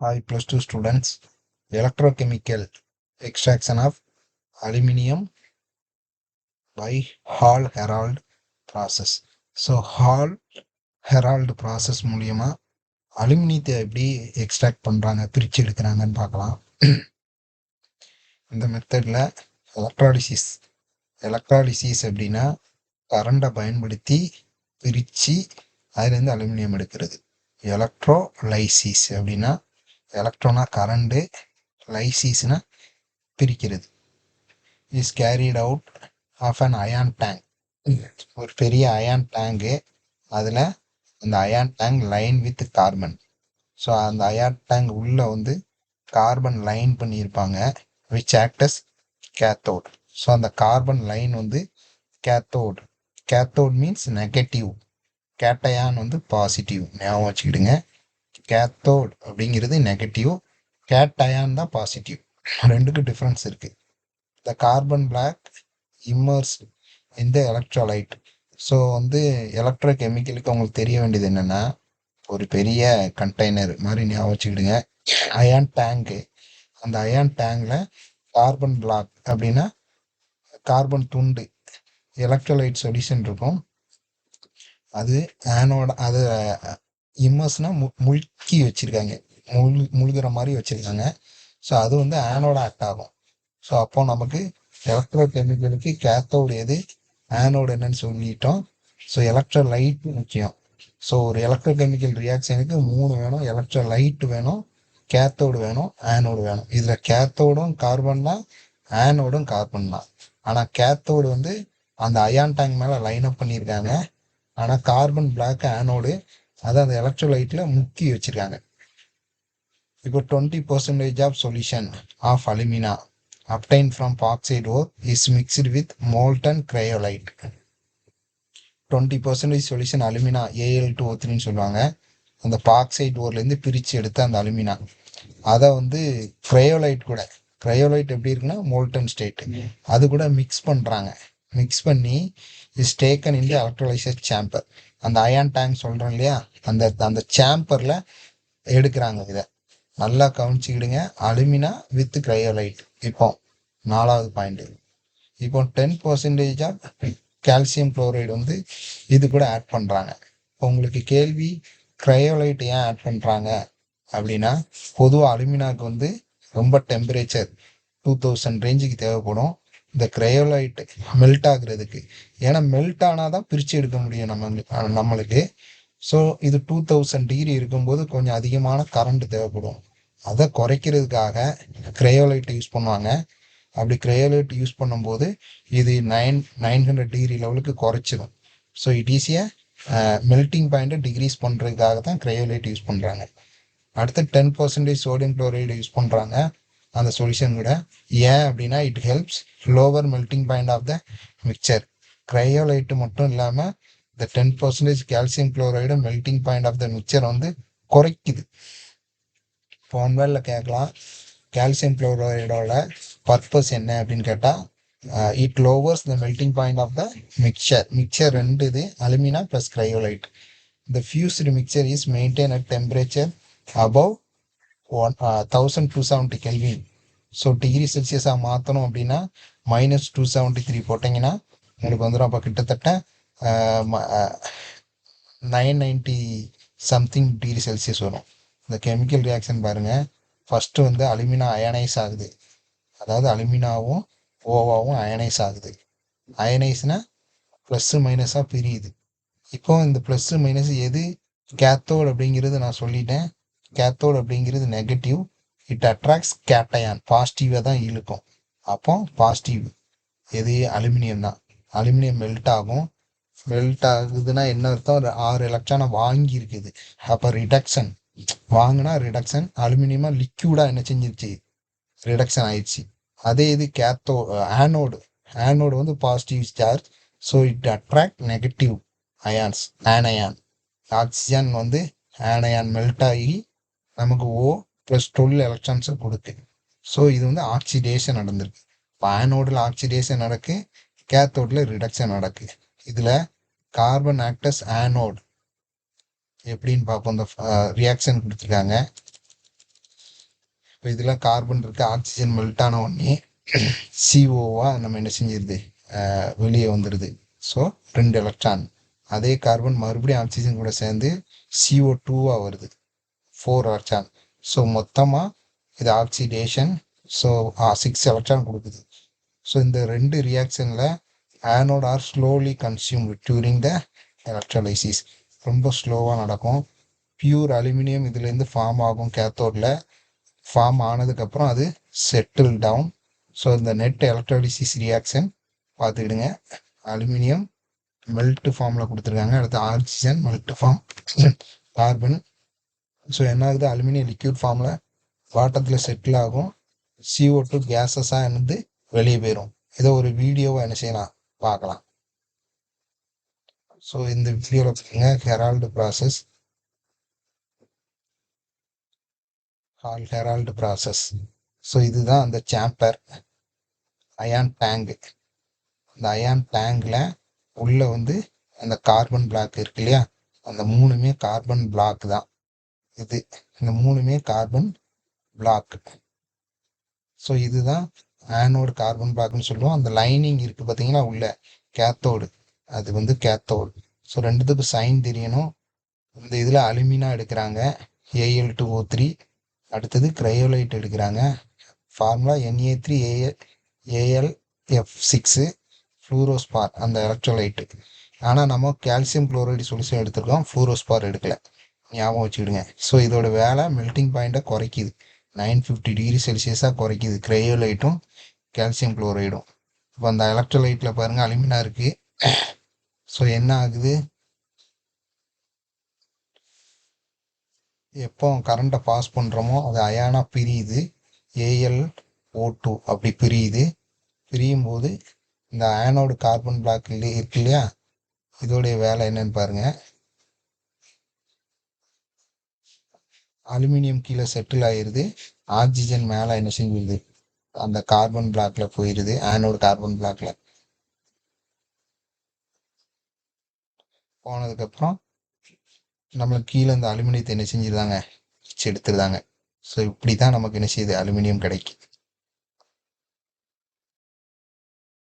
Hi plus 2 students. Electrochemical extraction of aluminium by Hall-Hérold process. So Hall-Hérold process மூலியமா அலுமினியத்தை எப்படி extract பண்றாங்க, பிரிச்சு எடுக்கிறாங்கன்னு பார்க்கலாம். இந்த மெத்தட்ல எலக்ட்ராலிசிஸ் அப்படின்னா கரண்டை பயன்படுத்தி பிரிச்சு அதுலேருந்து அலுமினியம் எடுக்கிறது. எலக்ட்ரோலைசிஸ் அப்படின்னா எலக்ட்ரானா கரண்டு, லைசிஸ்னா பிரிக்கிறது. Is carried out of an ion tank. ஒரு பெரிய அயான் டேங்கு, அதில் அந்த ion tank line with carbon. So அந்த அயான் டேங்க் உள்ளே வந்து கார்பன் லைன் பண்ணியிருப்பாங்க, விச் ஆக்டஸ் கேத்தோட். ஸோ அந்த கார்பன் லைன் வந்து cathode. Cathode means negative, cation வந்து பாசிட்டிவ். ஞாபகம் வச்சுக்கிடுங்க, கேத்தோட் அப்படிங்கிறது நெகட்டிவ், கேட்டயான் தான் பாசிட்டிவ். ரெண்டுக்கும் டிஃப்ரென்ஸ் இருக்குது. த கார்பன் பிளாக் இம்மர்ஸ்ட் இந்த எலக்ட்ரோலைட். ஸோ வந்து எலக்ட்ரோ கெமிக்கலுக்கு உங்களுக்கு தெரிய வேண்டியது என்னென்னா, ஒரு பெரிய கண்டெய்னர் மாதிரி ஞாபகம் வச்சுக்கிடுங்க, அயான் டேங்கு. அந்த அயான் டேங்கில் கார்பன் பிளாக் அப்படின்னா கார்பன் துண்டு, எலக்ட்ரோலைட் சொல்யூஷன் இருக்கும். அது ஆனோட, அது இம்மர்ஸ்னா முழுக்கி வச்சுருக்காங்க, முழுகிற மாதிரி வச்சுருக்காங்க. ஸோ அது வந்து ஆனோட ஆக்ட் ஆகும். ஸோ அப்போ நமக்கு எலக்ட்ரோ கெமிக்கலுக்கு கேத்தோடு எது, ஆனோடு என்னன்னு சொல்லிட்டோம். ஸோ எலக்ட்ரோலைட் முக்கியம். ஸோ ஒரு எலக்ட்ரோ கெமிக்கல் ரியாக்ஷனுக்கு 3 வேணும், எலக்ட்ரோலைட் வேணும், கேத்தோடு வேணும், ஆனோடு வேணும். இதில் கேத்தோடும் கார்பன் தான், ஆனோடும் கார்பன் தான். ஆனால் கேத்தோடு வந்து அந்த அயான் டேங்க் மேலே லைன் அப் பண்ணியிருக்காங்க. ஆனால் கார்பன் பிளாக் ஆனோடு அதை அந்த எலக்ட்ரோலைட்டில் முக்கி வச்சுருக்காங்க. இப்போ 20% of solution of alumina obtained from bauxite ore is mixed with molten cryolite. 20% solution alumina Al2O3ன்னு சொல்லுவாங்க. அந்த பாக்சைட் ஓர்லேருந்து பிரித்து எடுத்த அந்த அலுமினா அதை வந்து கிரையோலைட் கூட, கிரையோலைட் எப்படி இருக்குன்னா மோல்டன் ஸ்டேட், அது கூட மிக்ஸ் பண்ணுறாங்க. மிக்ஸ் பண்ணி is taken in electrolyser chamber. அந்த அயான் டேங்க் சொல்கிறோம் இல்லையா, அந்த சேம்பரில் எடுக்கிறாங்க. இதை நல்லா கவனிச்சுக்கிடுங்க, அலுமினா வித் கிரையோலைட். இப்போ 4வது பாயிண்ட். இப்போ 10% ஆஃப் கால்சியம் குளோரைடு வந்து இது கூட ஆட் பண்ணுறாங்க. இப்போ உங்களுக்கு கேள்வி, கிரையோலைட் ஏன் ஆட் பண்ணுறாங்க அப்படின்னா, பொதுவாக அலுமினாக்கு வந்து ரொம்ப டெம்பரேச்சர் 2000 ரேஞ்சுக்கு தேவைப்படும் இந்த கிரையோலைட் மெல்ட் ஆகுறதுக்கு. ஏன்னா மெல்ட் ஆனால் தான் பிரித்து எடுக்க முடியும் நம்மளுக்கு. ஸோ இது 2000 டிகிரி இருக்கும்போது கொஞ்சம் அதிகமான கரண்ட் தேவைப்படும். அதை குறைக்கிறதுக்காக கிரையோலைட் யூஸ் பண்ணுவாங்க. அப்படி கிரையோலைட் யூஸ் பண்ணும்போது இது 900 டிகிரி லெவலுக்கு குறைச்சிடும். ஸோ இட் ஈஸியாக மெல்ட்டிங் பாயிண்ட்டை டிக்ரீஸ் பண்ணுறதுக்காக தான் கிரையோலைட் யூஸ் பண்ணுறாங்க. அடுத்து 10% சோடியம் குளோரைடு யூஸ் பண்ணுறாங்க அந்த சொல்யூஷன் கூட. ஏன் அப்படின்னா it helps lower melting point of the mixture. Cryolite மட்டும் இல்லாமல் இந்த 10% calcium chloride melting point of the mixture வந்து குறைக்குது. இப்போ ஒன்வேளில் கேட்கலாம், கால்சியம் குளோரைடோட பர்பஸ் என்ன அப்படின்னு கேட்டால், it lowers the melting point of the mixture ரெண்டு இது, alumina plus cryolite. The fused mixture is maintain at temperature above 1270 kelvin. So degree செல்சியஸாக மாற்றணும் அப்படின்னா -273 போட்டிங்கன்னா உங்களுக்கு வந்துடும். அப்போ கிட்டத்தட்ட 990 சம்திங் டிகிரி செல்சியஸ் வரும். இந்த கெமிக்கல் ரியாக்ஷன் பாருங்கள், ஃபஸ்ட்டு வந்து அலுமினா அயனைஸ் ஆகுது, அதாவது அலுமினாவும் ஓவாவும் அயனைஸ் ஆகுது. அயனைஸ்னால் ப்ளஸ்ஸு மைனஸாக பிரியுது. இப்போ இந்த ப்ளஸ்ஸு மைனஸ் எது, கேத்தோடு அப்படிங்கிறது நான் சொல்லிட்டேன். கேத்தோடு அப்படிங்கிறது நெகட்டிவ், இட் அட்ராக்ட்ஸ் கேட்டயான், பாசிட்டிவாக தான் இழுக்கும். அப்போ பாசிட்டிவ் எது, அலுமினியம் தான். அலுமினியம் மெல்ட் ஆகும். மெல்ட் ஆகுதுன்னா என்ன அர்த்தம், ஒரு 6 எலக்ட்ரானை வாங்கி இருக்குது. அப்போ ரிடக்ஷன், வாங்கினா ரிடக்ஷன். அலுமினியமாக லிக்யூடாக என்ன செஞ்சிருச்சு, ரிடக்ஷன் ஆயிடுச்சு. அதே இது ஆனோடு, ஆனோடு வந்து positive charge. So it attract negative ions, anion. Oxygen வந்து ஆனயான் மெல்ட் ஆகி நமக்கு O+12 எலக்ட்ரான்ஸை கொடுக்கு. ஸோ இது வந்து ஆக்சிடேஷன் நடந்திருக்கு. இப்போ ஆனோடில் ஆக்சிடேஷன் நடக்கு, கேத்தோடில் ரிடக்ஷன் நடக்கு. இதில் கார்பன் ஆக்டஸ் ஆனோட் எப்படின்னு பார்ப்போம். இந்த ரியாக்ஷன் கொடுத்துருக்காங்க. இப்போ இதில் கார்பன் இருக்குது, ஆக்சிஜன் மெல்ட் ஆன உடனே சிஓவாக நம்ம என்ன செஞ்சிருது, வெளியே வந்துடுது. So 2 electron. அதே கார்பன் மறுபடியும் ஆக்சிஜன் கூட சேர்ந்து CO2 வருது, 4 எலக்ட்ரான். ஸோ மொத்தமாக இது ஆக்சிடேஷன். ஸோ 6 எலக்ட்ரான் கொடுக்குது. ஸோ இந்த 2 ரியாக்ஷனில் anode are slowly consumed during the electrolysis. ரொம்ப ஸ்லோவாக நடக்கும். பியூர் அலுமினியம் இதுலேருந்து ஃபார்ம் ஆகும் கேத்தோடில். ஃபார்ம் ஆனதுக்கப்புறம் அது செட்டில் டவுன். ஸோ இந்த நெட் எலக்ட்ரோலிசிஸ் ரியாக்ஷன் பார்த்துக்கிடுங்க. அலுமினியம் மெல்ட் ஃபார்மில் கொடுத்துருக்காங்க. அடுத்து oxygen melt form, carbon. So என்ன ஆகுது, அலுமினியம் லிக்யூட் ஃபார்மில் வாட்டத்தில் செட்டில் ஆகும். CO2 கேஸஸாக இருந்து வெளியே போயிடும். இதை ஒரு வீடியோவை என்ன செய்யலாம், பார்க்கலாம். ஸோ இந்த வீடியோவில் பாருங்க, Heroult process, Heroult process. So இதுதான் அந்த சேம்பர் அயான் டேங்கு. இந்த அயான் டேங்கில் உள்ள வந்து அந்த கார்பன் பிளாக் இருக்கு இல்லையா, அந்த 3மே கார்பன் பிளாக் தான். இது இந்த 3மே கார்பன் பிளாக். ஸோ இதுதான் ஆனோடு கார்பன் பிளாக்னு சொல்லுவோம். அந்த லைனிங் இருக்குது பார்த்தீங்கன்னா உள்ள, கேத்தோடு, அது வந்து கேத்தோடு. ஸோ ரெண்டுத்துக்கும் சைன் தெரியணும். இந்த இதில் அலுமினா எடுக்கிறாங்க, Al2O3. அடுத்தது கிரையோலைட் எடுக்கிறாங்க, ஃபார்முலா Na3AlF6 ஃப்ளூரோஸ்பார், அந்த எலக்ட்ரோலைட்டு. ஆனால் நம்ம கால்சியம் குளோரைடு சொல்யூஷன் எடுத்துருக்கோம், ஃப்ளூரோஸ்பார் எடுக்கல, ஞாபகம் வச்சுக்கிடுங்க. ஸோ இதோட வேலை மெல்ட்டிங் பாயிண்ட்டை குறைக்குது, 950 டிகிரி செல்சியஸாக குறைக்குது கிரையோலைட்டும் கால்சியம் குளோரைடும். இப்போ அந்த எலக்ட்ரோலைட்டில் பாருங்கள் அலுமினா இருக்குது. ஸோ என்ன ஆகுது, எப்போ கரண்ட்டை பாஸ் பண்ணுறோமோ அது அயானாக பிரியுது, AlO2 அப்படி பிரியுது. பிரியும் போது இந்த ஆனோடு கார்பன் பிளாக் இருக்கு இல்லையா, இதோடைய வேலை என்னன்னு பாருங்க. அலுமினியம் கீழே செட்டில் ஆயிடுது, ஆக்சிஜன் மேலே என்ன செஞ்சிருது, அந்த கார்பன் பிளாக்ல போயிடுது, ஆனோடு கார்பன் பிளாக்ல போனதுக்கப்புறம் நம்மளுக்கு கீழே இந்த அலுமினியத்தை என்ன செஞ்சிருந்தாங்க, எடுத்துருந்தாங்க. ஸோ இப்படி தான் நமக்கு என்ன செய்யுது, அலுமினியம் கிடைக்கும்.